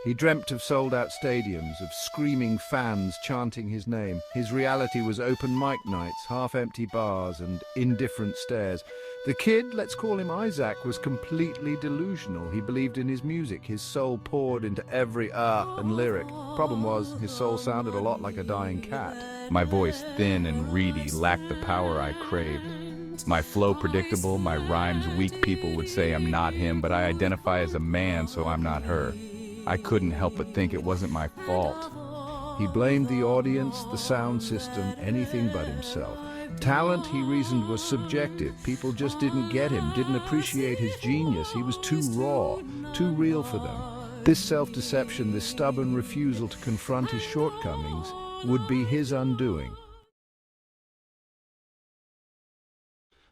He dreamt of sold-out stadiums, of screaming fans chanting his name. His reality was open mic nights, half-empty bars, and indifferent stares. The kid, let's call him Isaac, was completely delusional. He believed in his music. His soul poured into every and lyric. Problem was, his soul sounded a lot like a dying cat. My voice, thin and reedy, lacked the power I craved. My flow predictable, my rhymes weak. People would say I'm not him, but I identify as a man, so I'm not her. I couldn't help but think it wasn't my fault. He blamed the audience, the sound system, anything but himself. Talent, he reasoned, was subjective. People just didn't get him, didn't appreciate his genius. He was too raw, too real for them. This self-deception, this stubborn refusal to confront his shortcomings, would be his undoing.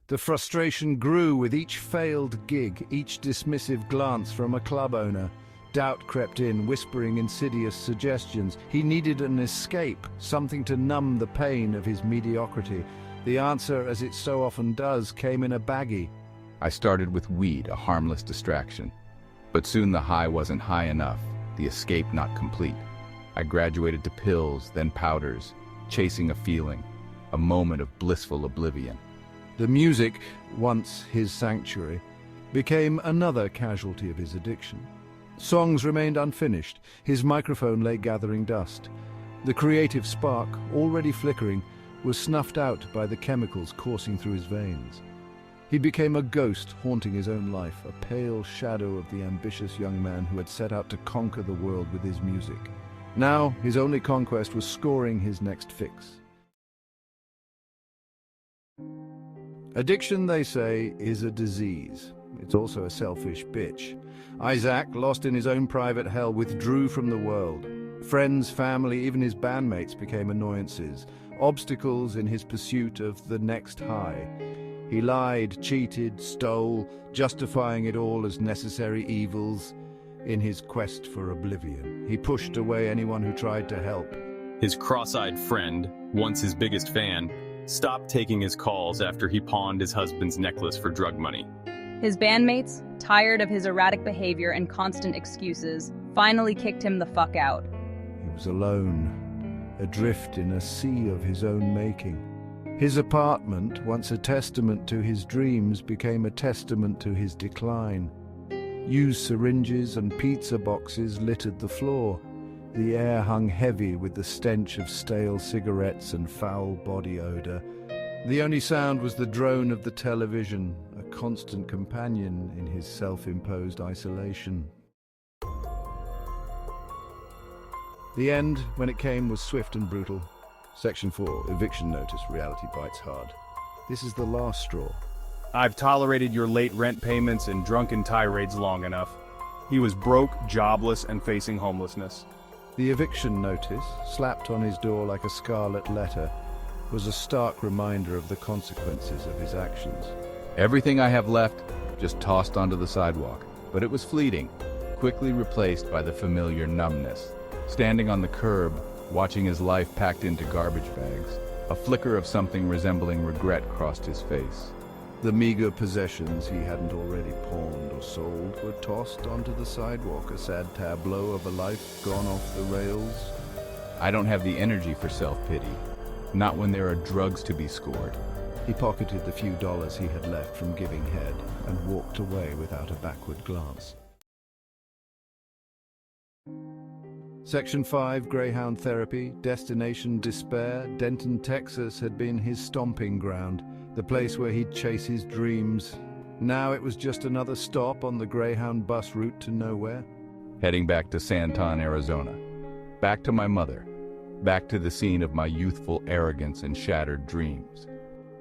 The frustration grew with each failed gig, each dismissive glance from a club owner. Doubt crept in, whispering insidious suggestions. He needed an escape, something to numb the pain of his mediocrity. The answer, as it so often does, came in a baggie. I started with weed, a harmless distraction. But soon the high wasn't high enough, the escape not complete. I graduated to pills, then powders, chasing a feeling, a moment of blissful oblivion. The music, once his sanctuary, became another casualty of his addiction. Songs remained unfinished, his microphone lay gathering dust. The creative spark, already flickering, was snuffed out by the chemicals coursing through his veins. He became a ghost haunting his own life, a pale shadow of the ambitious young man who had set out to conquer the world with his music. Now, his only conquest was scoring his next fix. Addiction, they say, is a disease. It's also a selfish bitch. Isaac, lost in his own private hell, withdrew from the world. Friends, family, even his bandmates became annoyances, obstacles in his pursuit of the next high. He lied, cheated, stole, justifying it all as necessary evils. In his quest for oblivion, he pushed away anyone who tried to help. His cross-eyed friend, once his biggest fan, stopped taking his calls after he pawned his husband's necklace for drug money. His bandmates, tired of his erratic behavior and constant excuses, finally kicked him the fuck out. He was alone, adrift in a sea of his own making. His apartment, once a testament to his dreams, became a testament to his decline. Used syringes and pizza boxes littered the floor. The air hung heavy with the stench of stale cigarettes and foul body odor. The only sound was the drone of the television, a constant companion in his self-imposed isolation. The end, when it came, was swift and brutal. Section 4, Eviction Notice, Reality Bites Hard. This is the last straw. I've tolerated your late rent payments and drunken tirades long enough. He was broke, jobless, and facing homelessness. The eviction notice, slapped on his door like a scarlet letter, was a stark reminder of the consequences of his actions. Everything I have left just tossed onto the sidewalk, but it was fleeting, quickly replaced by the familiar numbness. Standing on the curb, watching his life packed into garbage bags, a flicker of something resembling regret crossed his face. The meager possessions he hadn't already pawned or sold were tossed onto the sidewalk, a sad tableau of a life gone off the rails. I don't have the energy for self-pity, not when there are drugs to be scored. He pocketed the few dollars he had left from giving head and walked away without a backward glance. Section 5, Greyhound Therapy, Destination Despair. Denton, Texas had been his stomping ground, the place where he'd chase his dreams. Now it was just another stop on the Greyhound bus route to nowhere. Heading back to Santon, Arizona. Back to my mother. Back to the scene of my youthful arrogance and shattered dreams.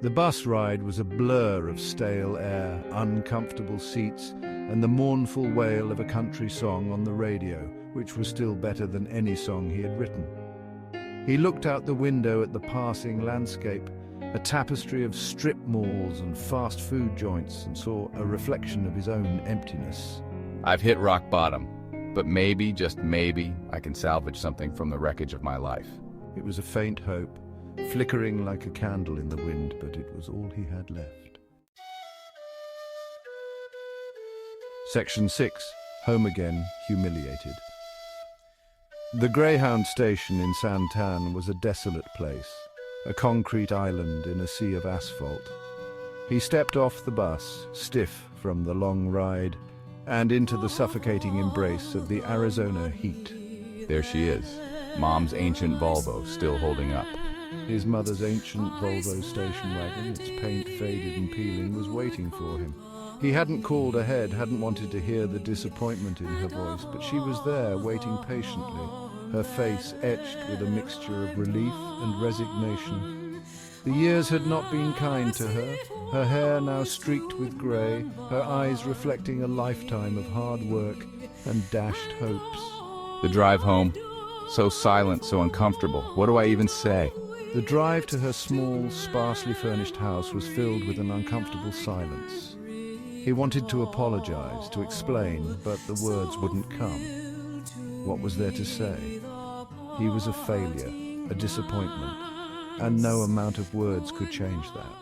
The bus ride was a blur of stale air, uncomfortable seats, and the mournful wail of a country song on the radio, which was still better than any song he had written. He looked out the window at the passing landscape, a tapestry of strip malls and fast food joints, and saw a reflection of his own emptiness. I've hit rock bottom, but maybe, just maybe, I can salvage something from the wreckage of my life. It was a faint hope, flickering like a candle in the wind, but it was all he had left. Section 6, Home Again, Humiliated. The Greyhound station in Santan was a desolate place, a concrete island in a sea of asphalt. He stepped off the bus, stiff from the long ride, and into the suffocating embrace of the Arizona heat. There she is, Mom's ancient Volvo, still holding up. His mother's ancient Volvo station wagon, its paint faded and peeling, was waiting for him. He hadn't called ahead, hadn't wanted to hear the disappointment in her voice, but she was there, waiting patiently, her face etched with a mixture of relief and resignation. The years had not been kind to her hair now streaked with grey, her eyes reflecting a lifetime of hard work and dashed hopes. The drive home, so silent, so uncomfortable. What do I even say? The drive to her small, sparsely furnished house was filled with an uncomfortable silence. He wanted to apologize, to explain, but the words wouldn't come. What was there to say? He was a failure, a disappointment, and no amount of words could change that.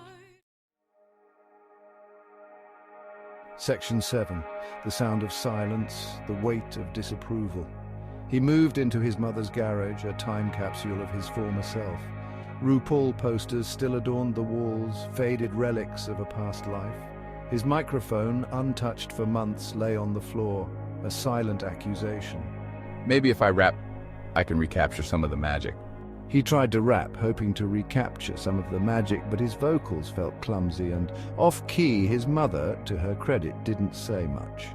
Section 7. The sound of silence, the weight of disapproval. He moved into his mother's garage, a time capsule of his former self. RuPaul posters still adorned the walls, faded relics of a past life. His microphone, untouched for months, lay on the floor, a silent accusation. Maybe if I rap, I can recapture some of the magic. He tried to rap, hoping to recapture some of the magic, but his vocals felt clumsy and off-key. His mother, to her credit, didn't say much.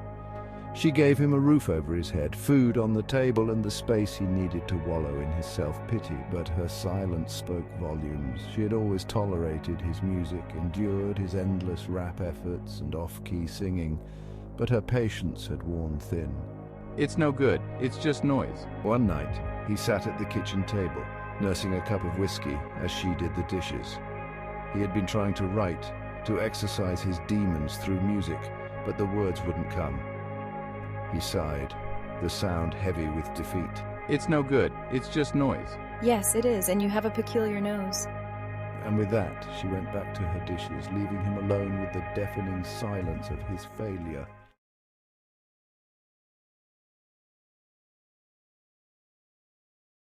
She gave him a roof over his head, food on the table, and the space he needed to wallow in his self-pity, but her silence spoke volumes. She had always tolerated his music, endured his endless rap efforts and off-key singing, but her patience had worn thin. It's no good, it's just noise. One night, he sat at the kitchen table, nursing a cup of whiskey as she did the dishes. He had been trying to write, to exercise his demons through music, but the words wouldn't come. He sighed, the sound heavy with defeat. It's no good, it's just noise. Yes, it is, and you have a peculiar nose. And with that, she went back to her dishes, leaving him alone with the deafening silence of his failure.